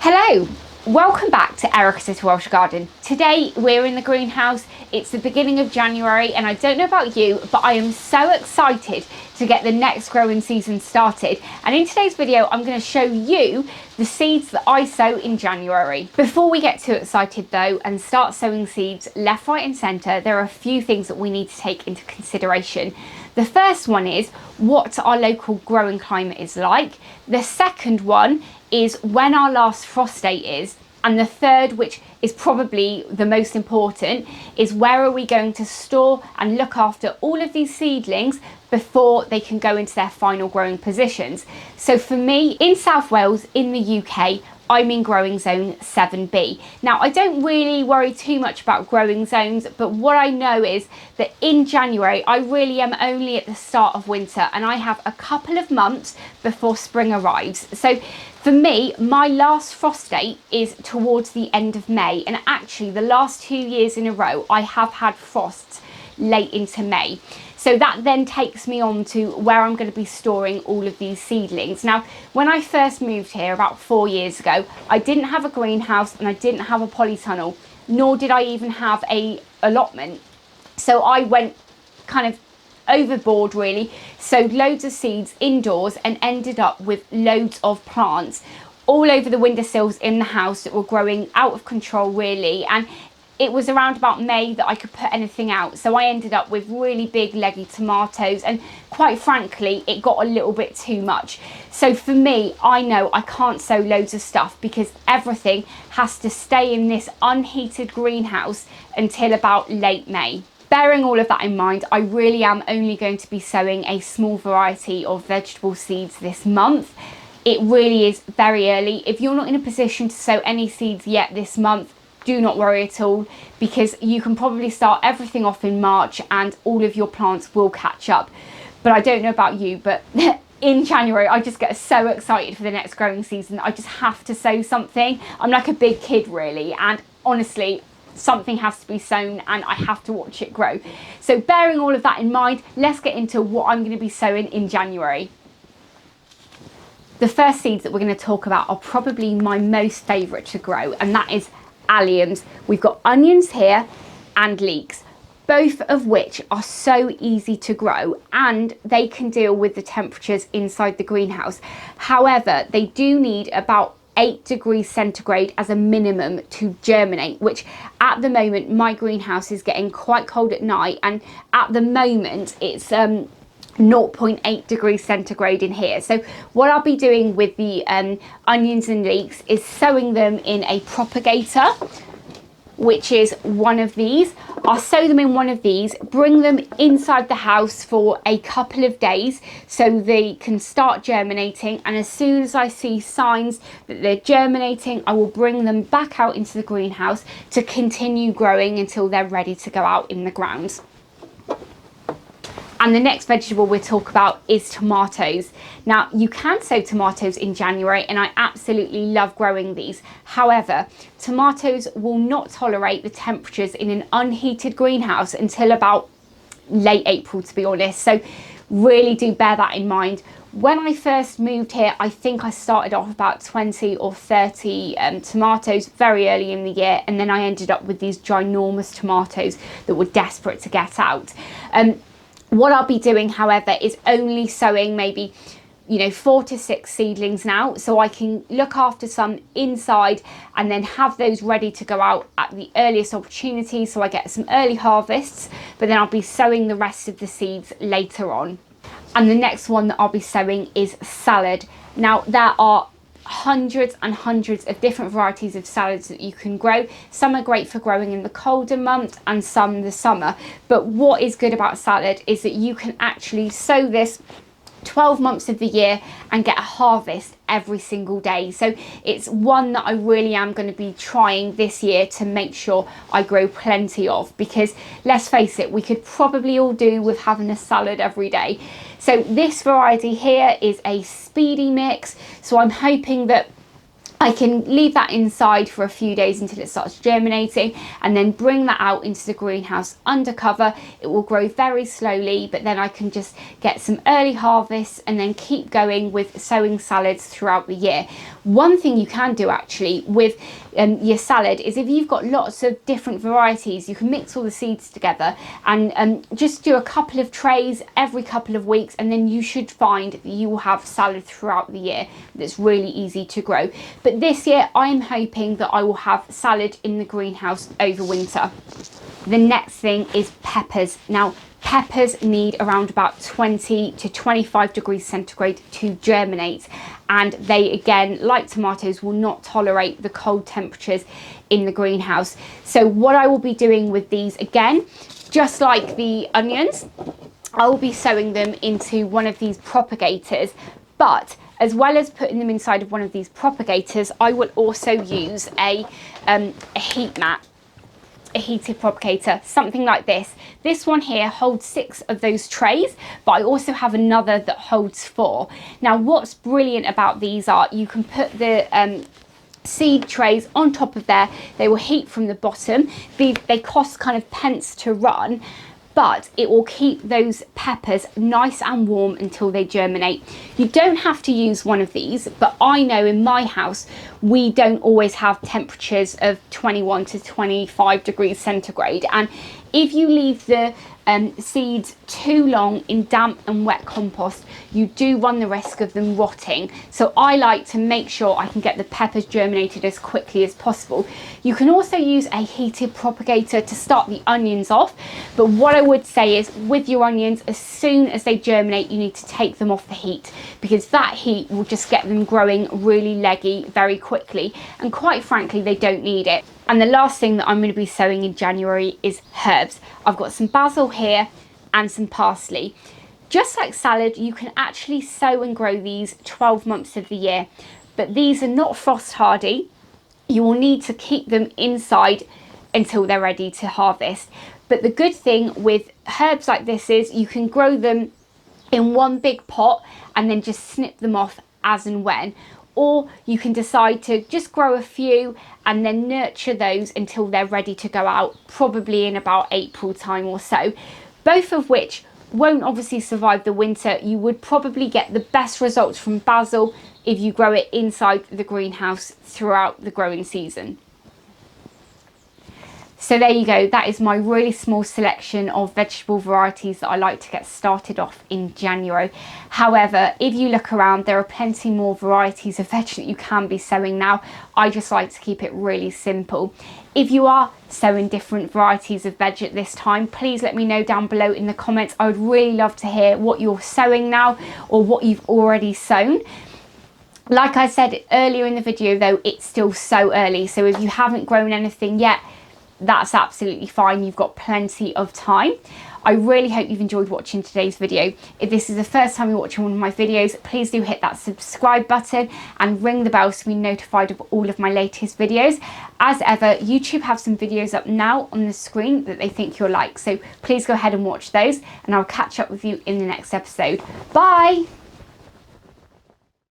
Hello, welcome back to Erica's Welsh Garden. Today we're in the greenhouse. It's the beginning of January and I don't know about you, but I am so excited to get the next growing season started. And in today's video, I'm going to show you the seeds that I sow in January. Before we get too excited though and start sowing seeds left, right and centre, there are a few things that we need to take into consideration. The first one is what our local growing climate is like. The second one is when our last frost date is. And the third, which is probably the most important, is where are we going to store and look after all of these seedlings before they can go into their final growing positions. So for me, in South Wales, in the UK, I'm in growing zone 7B. Now, I don't really worry too much about growing zones, but what I know is that in January, I really am only at the start of winter and I have a couple of months before spring arrives. So for me, my last frost date is towards the end of May. And actually the last 2 years in a row, I have had frosts late into May. So that then takes me on to where I'm going to be storing all of these seedlings. Now, when I first moved here about 4 years ago, I didn't have a greenhouse and I didn't have a polytunnel, nor did I even have a allotment. So I went kind of overboard really, sowed loads of seeds indoors and ended up with loads of plants all over the windowsills in the house that were growing out of control really. And it was around about May that I could put anything out. So I ended up with really big leggy tomatoes and quite frankly, it got a little bit too much. So for me, I know I can't sow loads of stuff because everything has to stay in this unheated greenhouse until about late May. Bearing all of that in mind, I really am only going to be sowing a small variety of vegetable seeds this month. It really is very early. If you're not in a position to sow any seeds yet this month, do not worry at all, because you can probably start everything off in March and all of your plants will catch up. But I don't know about you, but in January, I just get so excited for the next growing season. I just have to sow something. I'm like a big kid really, and honestly, something has to be sown and I have to watch it grow. So bearing all of that in mind, let's get into what I'm going to be sowing in January. The first seeds that we're going to talk about are probably my most favourite to grow, and that is alliums. We've got onions here and leeks, both of which are so easy to grow and they can deal with the temperatures inside the greenhouse. However, they do need about 8 degrees centigrade as a minimum to germinate, which at the moment my greenhouse is getting quite cold at night, and at the moment it's 0.8 degrees centigrade in here. So what I'll be doing with the onions and leeks is sowing them in a propagator, which is one of these. I'll sow them in one of these, bring them inside the house for a couple of days so they can start germinating, and as soon as I see signs that they're germinating, I will bring them back out into the greenhouse to continue growing until they're ready to go out in the ground. And the next vegetable we'll talk about is tomatoes. Now, you can sow tomatoes in January and I absolutely love growing these. However, tomatoes will not tolerate the temperatures in an unheated greenhouse until about late April, to be honest. So really do bear that in mind. When I first moved here, I think I started off about 20 or 30 tomatoes very early in the year, and then I ended up with these ginormous tomatoes that were desperate to get out. What I'll be doing, however, is only sowing maybe 4 to 6 seedlings now, so I can look after some inside and then have those ready to go out at the earliest opportunity so I get some early harvests, but then I'll be sowing the rest of the seeds later on. And the next one that I'll be sowing is salad. Now, there are hundreds and hundreds of different varieties of salads that you can grow. Some are great for growing in the colder months and some the summer. But what is good about salad is that you can actually sow this 12 months of the year and get a harvest every single day. So it's one that I really am going to be trying this year to make sure I grow plenty of, because let's face it, we could probably all do with having a salad every day. So this variety here is a speedy mix, so I'm hoping that I can leave that inside for a few days until it starts germinating and then bring that out into the greenhouse under cover. It will grow very slowly, but then I can just get some early harvests and then keep going with sowing salads throughout the year. One thing you can do actually with your salad is, if you've got lots of different varieties, you can mix all the seeds together and just do a couple of trays every couple of weeks, and then you should find that you will have salad throughout the year that's really easy to grow. But this year I am hoping that I will have salad in the greenhouse over winter. The next thing is peppers. Now, peppers need around about 20 to 25 degrees centigrade to germinate, and they, again, like tomatoes, will not tolerate the cold temperatures in the greenhouse. So what I will be doing with these, again, just like the onions, I will be sowing them into one of these propagators, but as well as putting them inside of one of these propagators, I will also use a heat mat, a heated propagator, something like this. This one here holds 6 of those trays, but I also have another that holds 4. Now, what's brilliant about these are you can put the seed trays on top of there. They will heat from the bottom. They cost kind of pence to run, but it will keep those peppers nice and warm until they germinate. You don't have to use one of these, but I know in my house we don't always have temperatures of 21 to 25 degrees centigrade, and if you leave the seeds too long in damp and wet compost, you do run the risk of them rotting. So I like to make sure I can get the peppers germinated as quickly as possible. You can also use a heated propagator to start the onions off, but what I would say is, with your onions, as soon as they germinate, you need to take them off the heat, because that heat will just get them growing really leggy very quickly, and quite frankly, they don't need it. And the last thing that I'm going to be sowing in January is herbs. I've got some basil here and some parsley. Just like salad, you can actually sow and grow these 12 months of the year, but these are not frost hardy. You will need to keep them inside until they're ready to harvest. But the good thing with herbs like this is you can grow them in one big pot and then just snip them off as and when. Or you can decide to just grow a few and then nurture those until they're ready to go out, probably in about April time or so. Both of which won't obviously survive the winter. You would probably get the best results from basil if you grow it inside the greenhouse throughout the growing season. So there you go, that is my really small selection of vegetable varieties that I like to get started off in January. However, if you look around, there are plenty more varieties of veg that you can be sowing now. I just like to keep it really simple. If you are sowing different varieties of veg at this time, please let me know down below in the comments. I would really love to hear what you're sowing now or what you've already sown. Like I said earlier in the video though, it's still so early, so if you haven't grown anything yet, that's absolutely fine. You've got plenty of time. I really hope you've enjoyed watching today's video. If this is the first time you're watching one of my videos, please do hit that subscribe button and ring the bell to be notified of all of my latest videos. As ever, YouTube have some videos up now on the screen that they think you'll like, so please go ahead and watch those, and I'll catch up with you in the next episode. Bye!